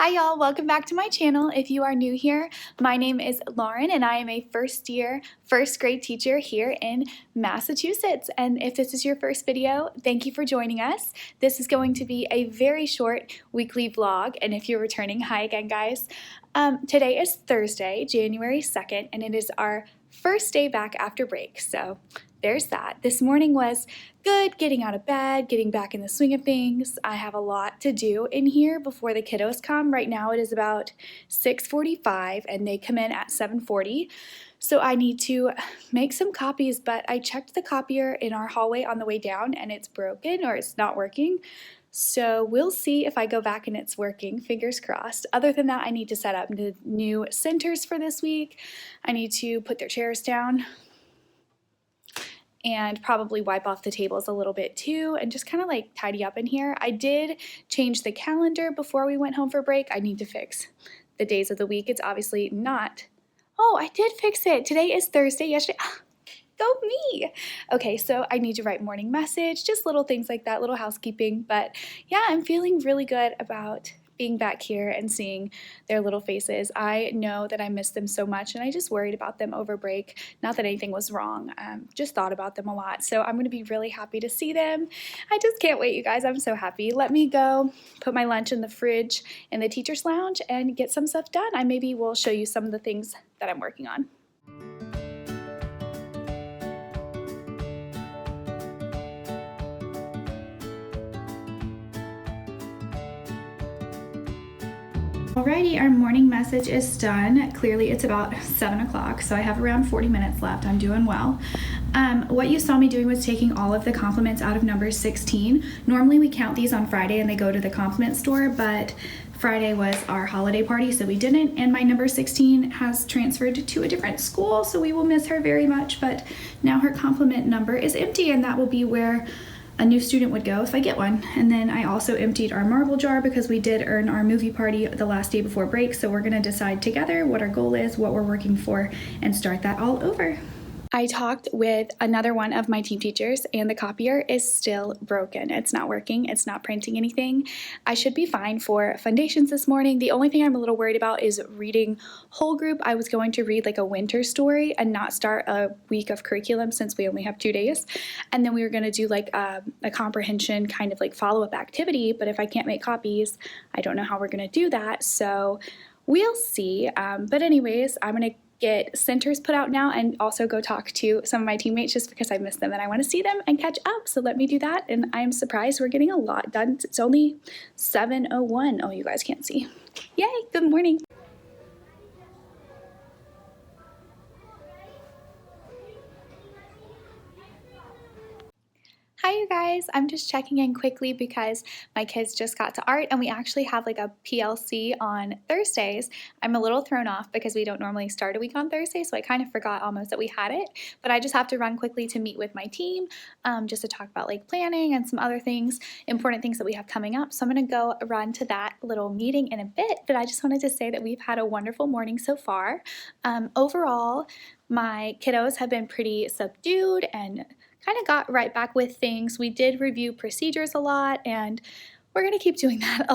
Hi y'all, welcome back to my channel. If you are new here, my name is Lauren and I am a first-year, first grade teacher here in Massachusetts. And if this is your first video, thank you for joining us. This is going to be a very short weekly vlog, and if you're returning, hi again guys. Today is Thursday, January 2nd, and it is our first day back after break, so there's that. This morning was good, getting out of bed, getting back in the swing of things. I have a lot to do in here before the kiddos come. Right now it is about 6:45 and they come in at 7:40. So I need to make some copies, but I checked the copier in our hallway on the way down and it's broken or it's not working. So we'll see if I go back and it's working, fingers crossed. Other than that, I need to set up the new centers for this week. I need to put their chairs down and probably wipe off the tables a little bit too and just kind of like tidy up in here. I did change the calendar before we went home for break. I need to fix the days of the week. It's obviously not. Oh, I did fix it. Today is Thursday. Yesterday. Go me. Okay, so I need to write morning message, just little things like that, little housekeeping. But yeah, I'm feeling really good about being back here and seeing their little faces. I know that I miss them so much and I just worried about them over break. Not that anything was wrong, just thought about them a lot. So I'm gonna be really happy to see them. I just can't wait, you guys. I'm so happy. Let me go put my lunch in the fridge in the teacher's lounge and get some stuff done. I maybe will show you some of the things that I'm working on. Alrighty, our morning message is done. Clearly it's about 7 o'clock, so I have around 40 minutes left. I'm doing well. What you saw me doing was taking all of the compliments out of number 16. Normally we count these on Friday and they go to the compliment store, but Friday was our holiday party, so we didn't, and my number 16 has transferred to a different school, so we will miss her very much, but now her compliment number is empty, and that will be where a new student would go if I get one. And then I also emptied our marble jar because we did earn our movie party the last day before break, so we're gonna decide together what our goal is, what we're working for, and start that all over. I talked with another one of my team teachers and the copier is still broken. It's not working, it's not printing anything. I should be fine for foundations this morning. The only thing I'm a little worried about is reading whole group. I was going to read like a winter story and not start a week of curriculum since we only have 2 days. And then we were gonna do like a comprehension kind of like follow-up activity, but if I can't make copies, I don't know how we're gonna do that. So we'll see. But anyways, I'm gonna get centers put out now and also go talk to some of my teammates just because I miss them and I want to see them and catch up. So let me do that, and I'm surprised we're getting a lot done. It's only 7:01. Oh, you guys can't see. Yay, good morning. Hi you guys, I'm just checking in quickly because my kids just got to art and we actually have like a PLC on Thursdays. I'm a little thrown off because we don't normally start a week on Thursday, so I kind of forgot almost that we had it, but I just have to run quickly to meet with my team just to talk about like planning and some other things, important things that we have coming up. So I'm gonna go run to that little meeting in a bit, but I just wanted to say that we've had a wonderful morning so far. Overall, my kiddos have been pretty subdued and kind of got right back with things. We did review procedures a lot, and we're going to keep doing that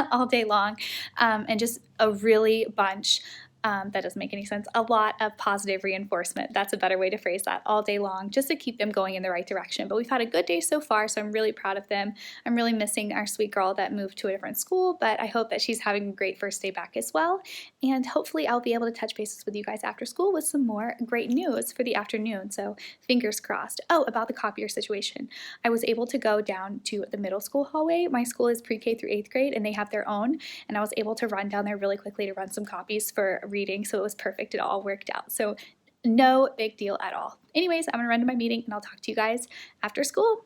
all day long, and just a really bunch. That doesn't make any sense. A lot of positive reinforcement. That's a better way to phrase that, all day long, just to keep them going in the right direction. But we've had a good day so far, so I'm really proud of them. I'm really missing our sweet girl that moved to a different school, but I hope that she's having a great first day back as well. And hopefully I'll be able to touch bases with you guys after school with some more great news for the afternoon. So fingers crossed. Oh, about the copier situation. I was able to go down to the middle school hallway. My school is pre-K through 8th grade and they have their own. And I was able to run down there really quickly to run some copies for reading, so it was perfect. It all worked out. So no big deal at all. Anyways, I'm gonna run to my meeting and I'll talk to you guys after school.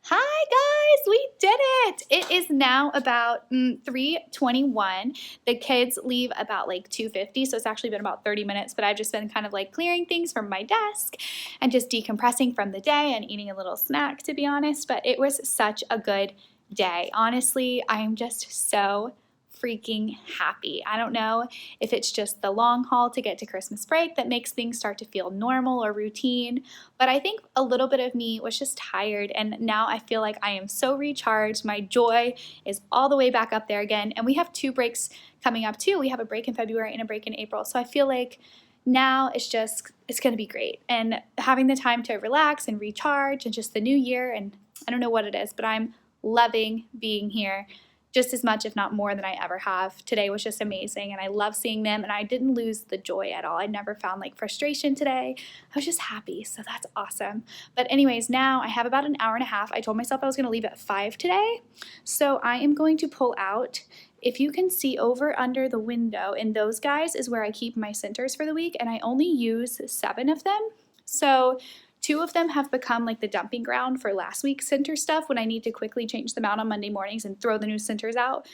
Hi guys, we did it! It is now about 3:21. The kids leave about like 2:50, so it's actually been about 30 minutes, but I've just been kind of like clearing things from my desk and just decompressing from the day and eating a little snack, to be honest, but it was such a good day. Honestly, I am just so freaking happy. I don't know if it's just the long haul to get to Christmas break that makes things start to feel normal or routine, but I think a little bit of me was just tired, and now I feel like I am so recharged. My joy is all the way back up there again, and we have 2 breaks coming up too. We have a break in February and a break in April, so I feel like now it's going to be great, and having the time to relax and recharge and just the new year, and I don't know what it is, but I'm loving being here just as much, if not more, than I ever have. Today was just amazing, and I love seeing them, and I didn't lose the joy at all. I never found like frustration today. I was just happy, so that's awesome. But anyways, now I have about an hour and a half. I told myself I was going to leave at 5 today, so I am going to pull out. If you can see over under the window, and those guys is where I keep my centers for the week, and I only use 7 of them. So 2 of them have become like the dumping ground for last week's center stuff when I need to quickly change them out on Monday mornings and throw the new centers out.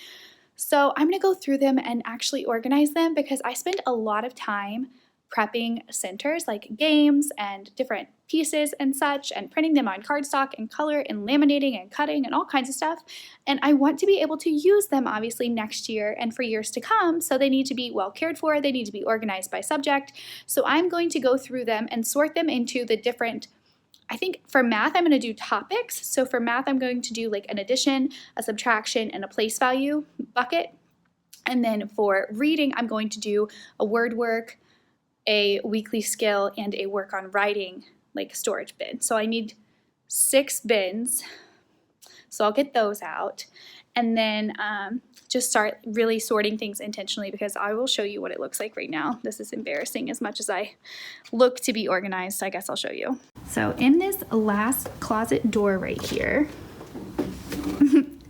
So I'm going to go through them and actually organize them because I spend a lot of time prepping centers like games and different pieces and such, and printing them on cardstock and color and laminating and cutting and all kinds of stuff. And I want to be able to use them obviously next year and for years to come, so they need to be well cared for, they need to be organized by subject. So I'm going to go through them and sort them into the different, I think for math I'm going to do topics. So for math I'm going to do like an addition, a subtraction, and a place value bucket. And then for reading I'm going to do a word work, a weekly skill, and a work on writing like storage bin. So I need 6 bins. So I'll get those out and then just start really sorting things intentionally, because I will show you what it looks like right now. This is embarrassing as much as I look to be organized, so I guess I'll show you. So in this last closet door right here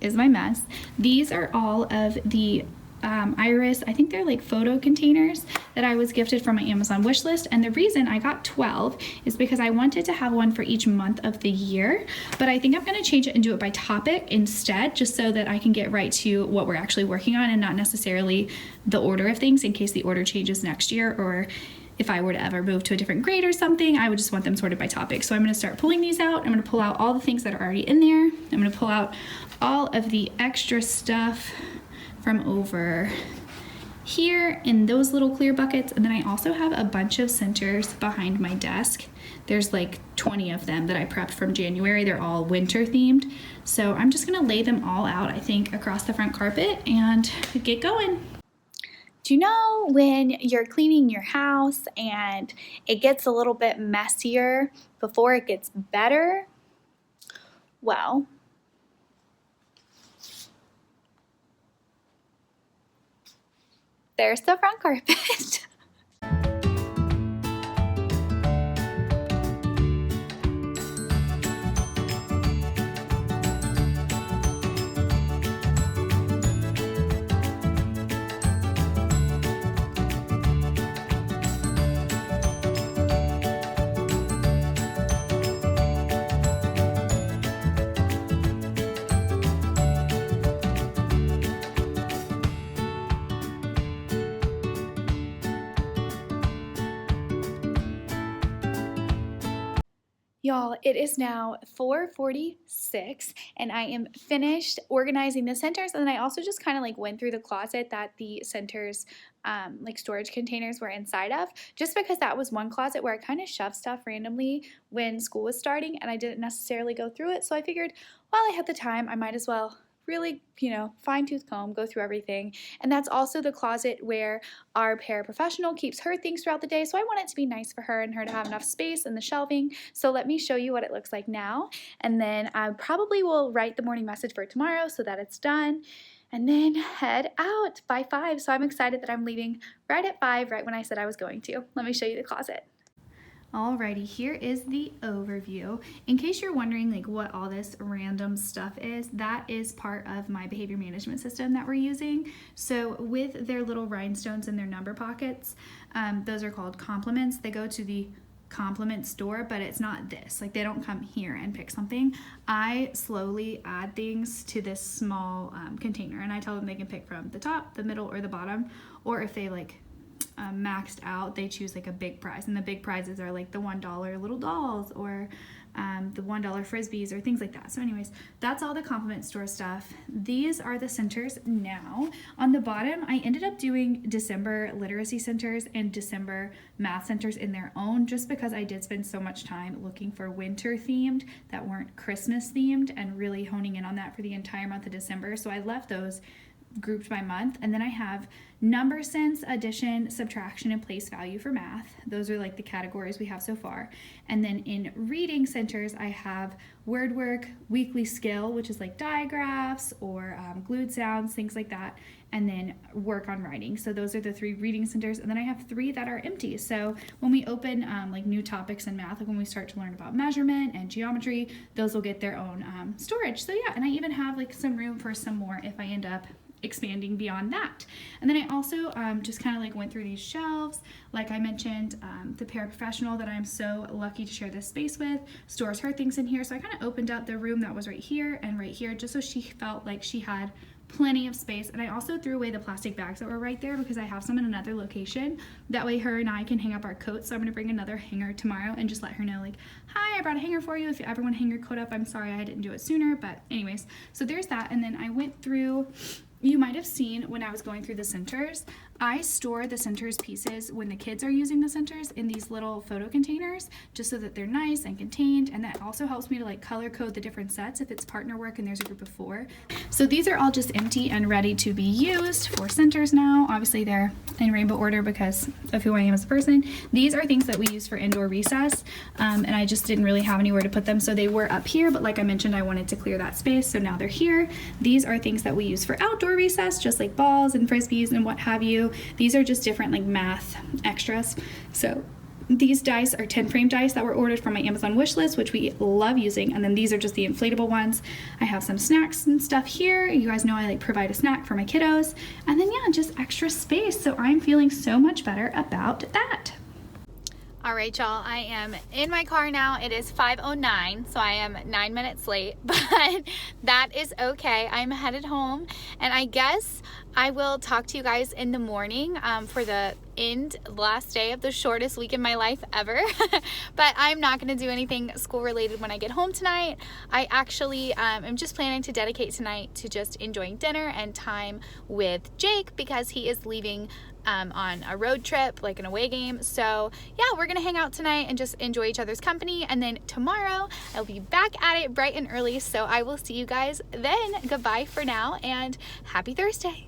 is my mess. These are all of the Iris, I think they're like photo containers that I was gifted from my Amazon wish list. And the reason I got 12 is because I wanted to have one for each month of the year, but I think I'm going to change it and do it by topic instead, just so that I can get right to what we're actually working on and not necessarily the order of things in case the order changes next year, or if I were to ever move to a different grade or something, I would just want them sorted by topic. So I'm going to start pulling these out. I'm going to pull out all the things that are already in there. I'm going to pull out all of the extra stuff from over here in those little clear buckets. And then I also have a bunch of centers behind my desk. There's like 20 of them that I prepped from January. They're all winter themed. So I'm just gonna lay them all out, I think, across the front carpet and get going. Do you know when you're cleaning your house and it gets a little bit messier before it gets better? Well, there's the front carpet. Y'all, it is now 4:46 and I am finished organizing the centers, and then I also just kind of like went through the closet that the centers like storage containers were inside of, just because that was one closet where I kind of shoved stuff randomly when school was starting and I didn't necessarily go through it. So I figured while I had the time, I might as well really, fine-tooth comb, go through everything. And that's also the closet where our paraprofessional keeps her things throughout the day. So I want it to be nice for her and her to have enough space in the shelving. So let me show you what it looks like now. And then I probably will write the morning message for tomorrow so that it's done. And then head out by 5. So I'm excited that I'm leaving right at 5, right when I said I was going to. Let me show you the closet. Alrighty, here is the overview. In case you're wondering like what all this random stuff is, that is part of my behavior management system that we're using. So with their little rhinestones and their number pockets, those are called compliments. They go to the compliment store, but it's not this. Like they don't come here and pick something. I slowly add things to this small container, and I tell them they can pick from the top, the middle, or the bottom, or if they like maxed out, they choose like a big prize, and the big prizes are like the $1 little dolls or the $1 Frisbees or things like that. So anyways, that's all the compliment store stuff. These are the centers now. On the bottom, I ended up doing December literacy centers and December math centers in their own, just because I did spend so much time looking for winter themed that weren't Christmas themed and really honing in on that for the entire month of December. So I left those grouped by month. And then I have number sense, addition, subtraction, and place value for math. Those are like the categories we have so far. And then in reading centers, I have word work, weekly skill, which is like digraphs or glued sounds, things like that. And then work on writing. So those are the 3 reading centers. And then I have 3 that are empty. So when we open like new topics in math, like when we start to learn about measurement and geometry, those will get their own storage. So yeah, and I even have like some room for some more if I end up expanding beyond that. And then I also just kind of like went through these shelves. Like I mentioned, the paraprofessional that I'm so lucky to share this space with stores her things in here. So I kind of opened up the room that was right here and right here just so she felt like she had plenty of space. And I also threw away the plastic bags that were right there because I have some in another location. That way her and I can hang up our coats. So I'm going to bring another hanger tomorrow and just let her know like, hi, I brought a hanger for you. If you ever want to hang your coat up, I'm sorry I didn't do it sooner. But anyways, so there's that. And then I went through, you might have seen when I was going through the centers, I store the centers pieces when the kids are using the centers in these little photo containers just so that they're nice and contained, and that also helps me to like color code the different sets if it's partner work and there's a group of 4. So these are all just empty and ready to be used for centers now. Obviously they're in rainbow order because of who I am as a person. These are things that we use for indoor recess, and I just didn't really have anywhere to put them, so they were up here, but like I mentioned, I wanted to clear that space, so now they're here. These are things that we use for outdoor recess, just like balls and frisbees and what have you. These are just different like math extras. So these dice are 10 frame dice that were ordered from my Amazon wish list, which we love using. And then these are just the inflatable ones. I have some snacks and stuff here. You guys know I like provide a snack for my kiddos. And then yeah, just extra space. So I'm feeling so much better about that. All right, y'all, I am in my car now. It is 5:09, so I am 9 minutes late, but that is okay. I'm headed home, and I guess I will talk to you guys in the morning for the last day of the shortest week in my life ever. But I'm not going to do anything school related when I get home tonight. I actually am just planning to dedicate tonight to just enjoying dinner and time with Jake because he is leaving on a road trip, like an away game. So yeah, we're gonna hang out tonight and just enjoy each other's company, and then tomorrow I'll be back at it bright and early, so I will see you guys then. Goodbye for now, and happy Thursday.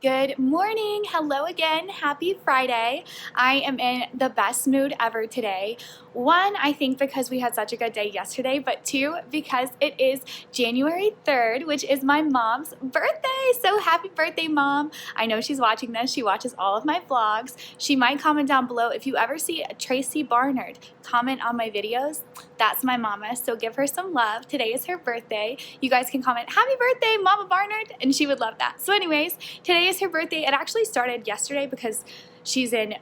Good morning. Hello again. Happy Friday. I am in the best mood ever today. 1, I think because we had such a good day yesterday, but 2, because it is January 3rd, which is my mom's birthday. So happy birthday, Mom. I know she's watching this. She watches all of my vlogs. She might comment down below. If you ever see Tracy Barnard comment on my videos, that's my mama. So give her some love. Today is her birthday. You guys can comment, happy birthday, Mama Barnard, and she would love that. So anyways, today is her birthday. It actually started yesterday because she's in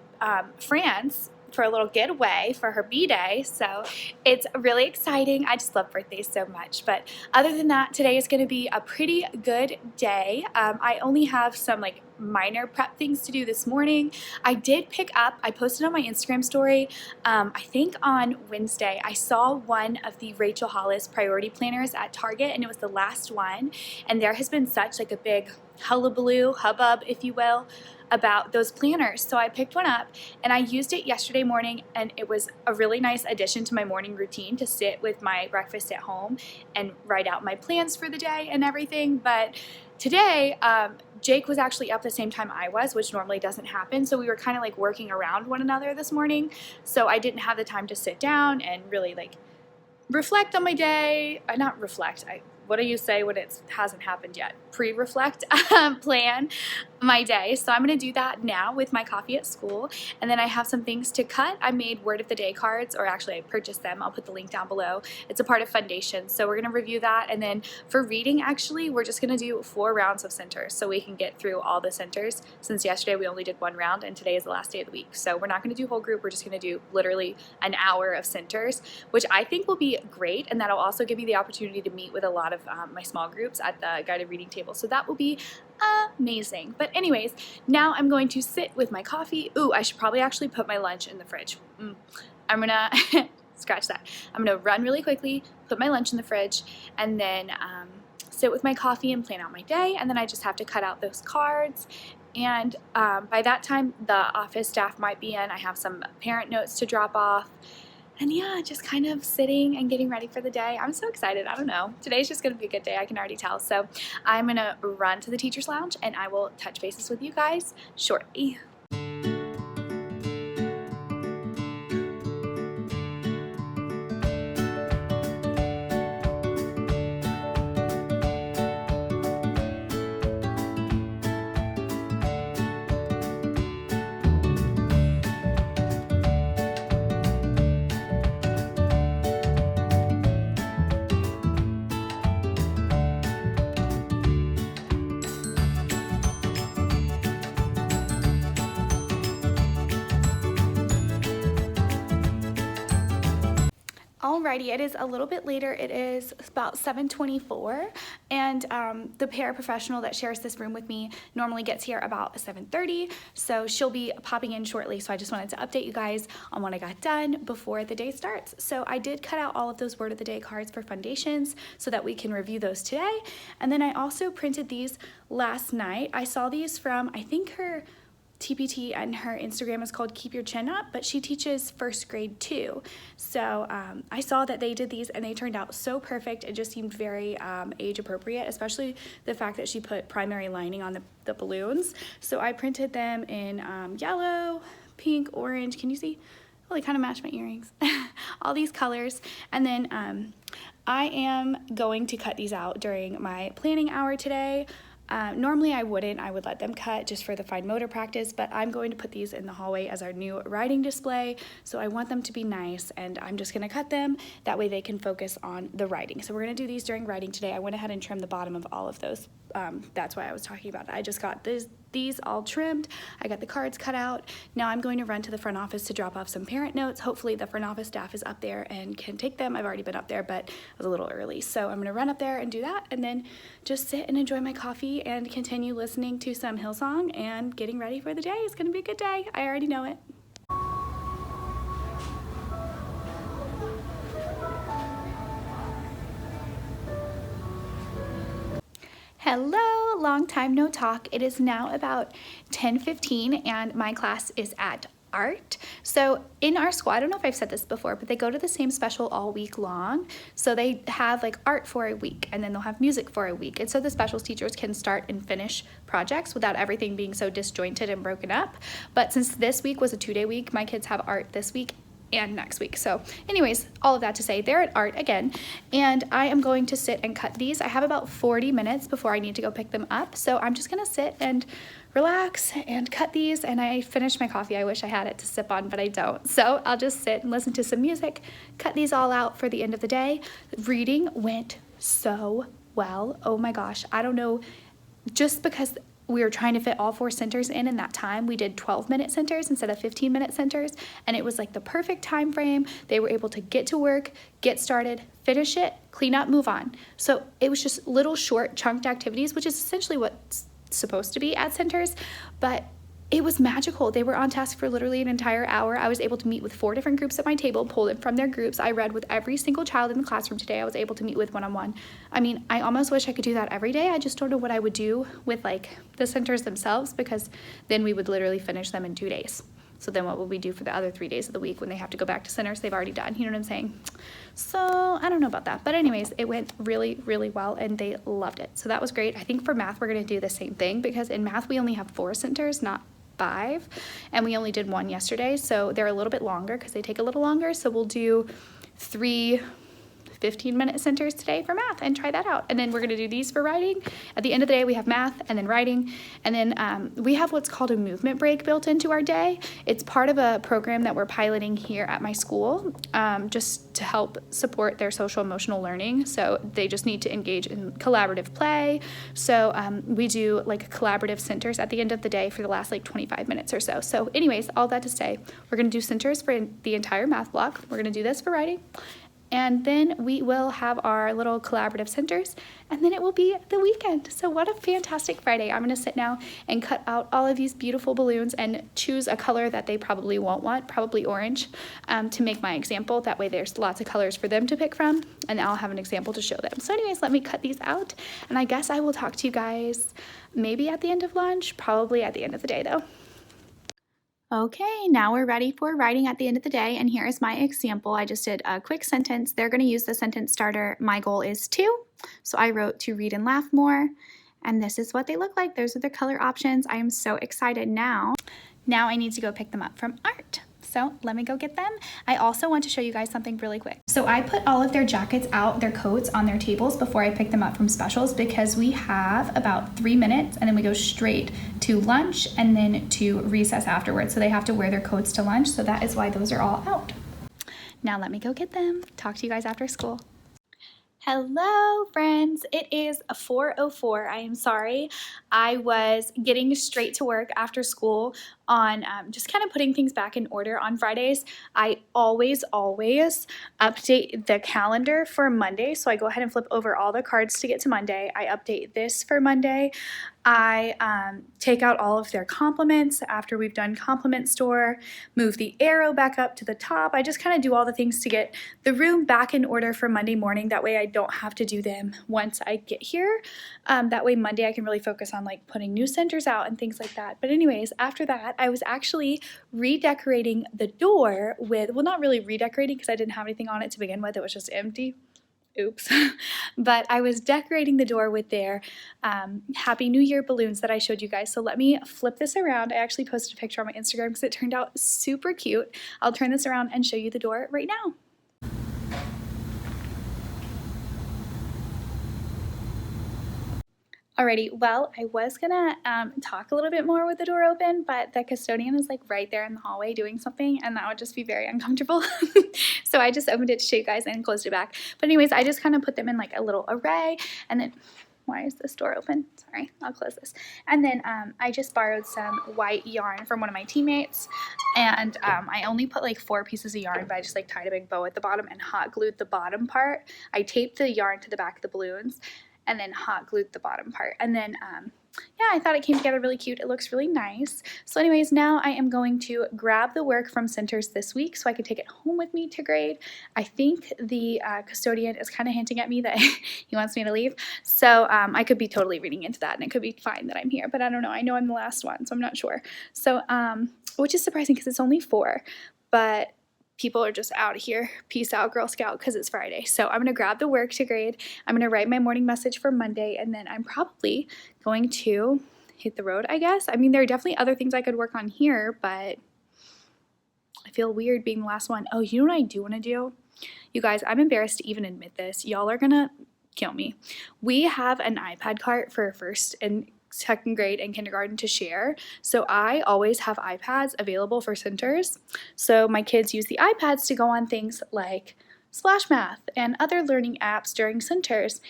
France for a little getaway for her B-Day, so it's really exciting. I just love birthdays so much. But other than that, today is going to be a pretty good day. I only have some like minor prep things to do this morning. I did pick up, I posted on my Instagram story, I think on Wednesday, I saw one of the Rachel Hollis priority planners at Target, and it was the last one, and there has been such like a big hullabaloo, hubbub, if you will, about those planners. So I picked one up and I used it yesterday morning, and it was a really nice addition to my morning routine to sit with my breakfast at home and write out my plans for the day and everything. But today, Jake was actually up the same time I was, which normally doesn't happen. So we were kind of like working around one another this morning. So I didn't have the time to sit down and really like reflect on my day. Not reflect, what do you say when it hasn't happened yet? Pre-reflect, plan my day. So I'm going to do that now with my coffee at school. And then I have some things to cut. I made word of the day cards, or actually I purchased them. I'll put the link down below. It's a part of Foundation. So we're going to review that. And then for reading, actually, we're just going to do 4 rounds of centers so we can get through all the centers, since yesterday we only did 1 round and today is the last day of the week. So we're not going to do whole group. We're just going to do literally an hour of centers, which I think will be great. And that'll also give me the opportunity to meet with a lot of my small groups at the guided reading table. So that will be amazing. But anyways, now I'm going to sit with my coffee. Ooh, I should probably actually put my lunch in the fridge. I'm gonna scratch that. I'm gonna run really quickly, put my lunch in the fridge, and then sit with my coffee and plan out my day, and then I just have to cut out those cards. And by that time, the office staff might be in. I have some parent notes to drop off. And yeah, just kind of sitting and getting ready for the day. I'm so excited. I don't know. Today's just going to be a good day. I can already tell. So I'm going to run to the teacher's lounge and I will touch bases with you guys shortly. Alrighty, it is a little bit later. It is about 7:24, and the paraprofessional that shares this room with me normally gets here about 7:30, so she'll be popping in shortly. So I just wanted to update you guys on what I got done before the day starts. So I did cut out all of those word of the day cards for foundations so that we can review those today. And then I also printed these last night. I saw these from, I think her TPT and her Instagram is called Keep Your Chin Up, but she teaches first grade too. So I saw that they did these and they turned out so perfect. It just seemed very age appropriate, especially the fact that she put primary lining on the balloons. So I printed them in yellow, pink, orange. Can you see? Well, they kind of match my earrings. All these colors. And then I am going to cut these out during my planning hour today. Normally I wouldn't. I would let them cut just for the fine motor practice, but I'm going to put these in the hallway as our new writing display. So I want them to be nice, and I'm just going to cut them. That way they can focus on the writing. So we're going to do these during writing today. I went ahead and trimmed the bottom of all of those. That's why I was talking about it. I just got these all trimmed. I got the cards cut out. Now I'm going to run to the front office to drop off some parent notes. Hopefully the front office staff is up there and can take them. I've already been up there, but I was a little early. So I'm gonna run up there and do that, and then just sit and enjoy my coffee and continue listening to some Hillsong and getting ready for the day. It's gonna be a good day. I already know it. Hello, long time no talk. It is now about 10:15 and my class is at art. So in our school, I don't know if I've said this before, but they go to the same special all week long. So they have like art for a week, and then they'll have music for a week. And so the specials teachers can start and finish projects without everything being so disjointed and broken up. But since this week was a 2-day week, my kids have art this week and next week. So anyways, all of that to say, they're at art again, and I am going to sit and cut these. I have about 40 minutes before I need to go pick them up. So I'm just gonna sit and relax and cut these, and I finished my coffee. I wish I had it to sip on, but I don't. So I'll just sit and listen to some music, cut these all out for the end of the day. Reading went so well. Oh my gosh, I don't know, just because we were trying to fit all 4 centers in that time, we did 12-minute centers instead of 15-minute centers, and it was like the perfect time frame. They were able to get to work, get started, finish it, clean up, move on. So it was just little short chunked activities, which is essentially what's supposed to be at centers, but it was magical. They were on task for literally an entire hour. I was able to meet with 4 different groups at my table, pull them from their groups. I read with every single child in the classroom today. I was able to meet with one-on-one. I mean, I almost wish I could do that every day. I just don't know what I would do with like the centers themselves, because then we would literally finish them in 2 days. So then what would we do for the other 3 days of the week when they have to go back to centers they've already done? You know what I'm saying? So I don't know about that. But anyways, it went really, really well, and they loved it. So that was great. I think for math, we're going to do the same thing, because in math, we only have 4 centers, not 5, and we only did 1 yesterday. So they're a little bit longer because they take a little longer. So we'll do 3 15-minute centers today for math and try that out. And then we're going to do these for writing. At the end of the day, we have math and then writing. And then we have what's called a movement break built into our day. It's part of a program that we're piloting here at my school, just to help support their social emotional learning. So they just need to engage in collaborative play. So we do like collaborative centers at the end of the day for the last like 25 minutes or so. So anyways, all that to say, we're going to do centers for the entire math block. We're going to do this for writing. and then we will have our little collaborative centers, and then it will be the weekend. So what a fantastic Friday. I'm gonna sit now and cut out all of these beautiful balloons and choose a color that they probably won't want, probably orange, to make my example. That way there's lots of colors for them to pick from, and I'll have an example to show them. So anyways, let me cut these out, and I guess I will talk to you guys maybe at the end of lunch, probably at the end of the day though. Okay, now we're ready for writing at the end of the day, and here is my example. I just did a quick sentence. They're going to use the sentence starter, my goal is to. So I wrote to read and laugh more, and this is what they look like. Those are the color options. I am so excited now. Now I need to go pick them up from art. So let me go get them. I also want to show you guys something really quick. So I put all of their jackets out, their coats on their tables before I pick them up from specials, because we have about 3 minutes and then we go straight to lunch and then to recess afterwards. So they have to wear their coats to lunch. So that is why those are all out. Now let me go get them. Talk to you guys after school. Hello friends, it is 4:04. I am sorry. I was getting straight to work after school on just kind of putting things back in order on Fridays. I always update the calendar for Monday. So I go ahead and flip over all the cards to get to Monday. I update this for Monday. I take out all of their compliments after we've done compliment store, move the arrow back up to the top. I just kind of do all the things to get the room back in order for Monday morning. That way I don't have to do them once I get here. That way Monday I can really focus on like putting new centers out and things like that. But anyways, after that, I was actually redecorating the door with, well, not really redecorating because I didn't have anything on it to begin with. It was just empty. Oops. But I was decorating the door with their Happy New Year balloons that I showed you guys. So let me flip this around. I actually posted a picture on my Instagram because it turned out super cute. I'll turn this around and show you the door right now. Alrighty, well, I was gonna talk a little bit more with the door open, but the custodian is like right there in the hallway doing something, and that would just be very uncomfortable. So I just opened it to show you guys and closed it back. But anyways, I just kind of put them in like a little array, and then, why is this door open? Sorry, I'll close this. And then I just borrowed some white yarn from one of my teammates, and I only put like 4 pieces of yarn, but I just like tied a big bow at the bottom and hot glued the bottom part. I taped the yarn to the back of the balloons, and then hot glued the bottom part. And then, yeah, I thought it came together really cute. It looks really nice. So anyways, now I am going to grab the work from centers this week so I can take it home with me to grade. I think the custodian is kind of hinting at me that he wants me to leave. So I could be totally reading into that, and it could be fine that I'm here, but I don't know. I know I'm the last one, so I'm not sure. So, which is surprising because it's only 4, but people are just out of here. Peace out, Girl Scout, because it's Friday. So I'm going to grab the work to grade. I'm going to write my morning message for Monday, and then I'm probably going to hit the road, I guess. I mean, there are definitely other things I could work on here, but I feel weird being the last one. Oh, you know what I do want to do? You guys, I'm embarrassed to even admit this. Y'all are going to kill me. We have an iPad cart for first and second grade and kindergarten to share. So I always have iPads available for centers. So my kids use the iPads to go on things like Splash Math and other learning apps during centers.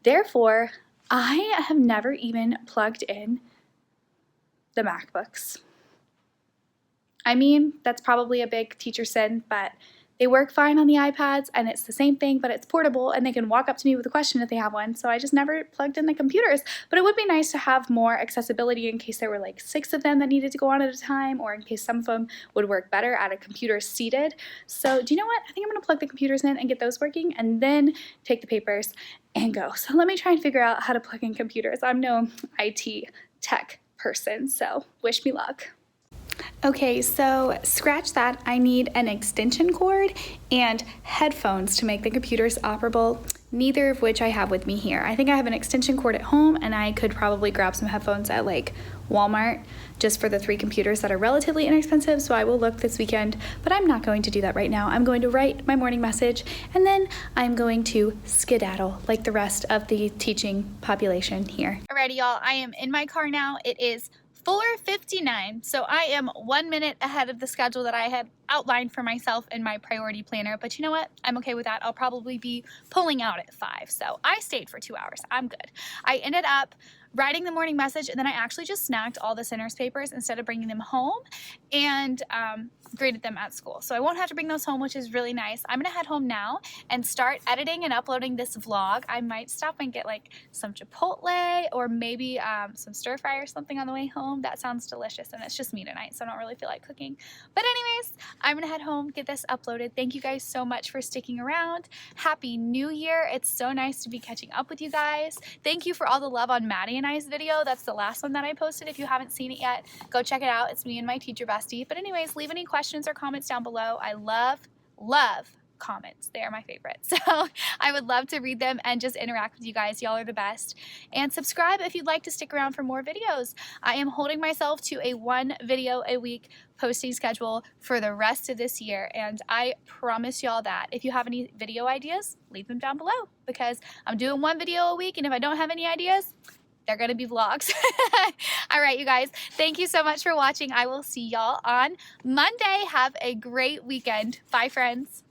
Therefore, I have never even plugged in the MacBooks. I mean, that's probably a big teacher sin, but they work fine on the iPads, and it's the same thing, but it's portable, and they can walk up to me with a question if they have one. So I just never plugged in the computers. But it would be nice to have more accessibility in case there were like 6 of them that needed to go on at a time, or in case some of them would work better at a computer seated. So do you know what? I think I'm going to plug the computers in and get those working, and then take the papers and go. So let me try and figure out how to plug in computers. I'm no IT tech person, so wish me luck. Okay, so scratch that. I need an extension cord and headphones to make the computers operable, neither of which I have with me here. I think I have an extension cord at home, and I could probably grab some headphones at like Walmart just for the 3 computers that are relatively inexpensive, so I will look this weekend, but I'm not going to do that right now. I'm going to write my morning message, and then I'm going to skedaddle like the rest of the teaching population here. Alrighty, y'all, I am in my car now. It is 4:59, so I am 1 minute ahead of the schedule that I had outlined for myself in my priority planner, but you know what? I'm okay with that. I'll probably be pulling out at 5, so I stayed for 2 hours. I'm good. I ended up writing the morning message, and then I actually just snagged all the center's papers instead of bringing them home and graded them at school. So I won't have to bring those home, which is really nice. I'm gonna head home now and start editing and uploading this vlog. I might stop and get like some Chipotle or maybe some stir fry or something on the way home. That sounds delicious, and it's just me tonight, so I don't really feel like cooking. But anyways, I'm gonna head home, get this uploaded. Thank you guys so much for sticking around. Happy New Year. It's so nice to be catching up with you guys. Thank you for all the love on Maddie and I's video. That's the last one that I posted. If you haven't seen it yet, go check it out. It's me and my teacher bestie. But anyways, leave any questions or comments down below. I love comments. They are my favorite. So I would love to read them and just interact with you guys. Y'all are the best. And subscribe if you'd like to stick around for more videos. I am holding myself to a 1 video a week posting schedule for the rest of this year. And I promise y'all that if you have any video ideas, leave them down below, because I'm doing 1 video a week. And if I don't have any ideas, they're going to be vlogs. All right, you guys, thank you so much for watching. I will see y'all on Monday. Have a great weekend. Bye, friends.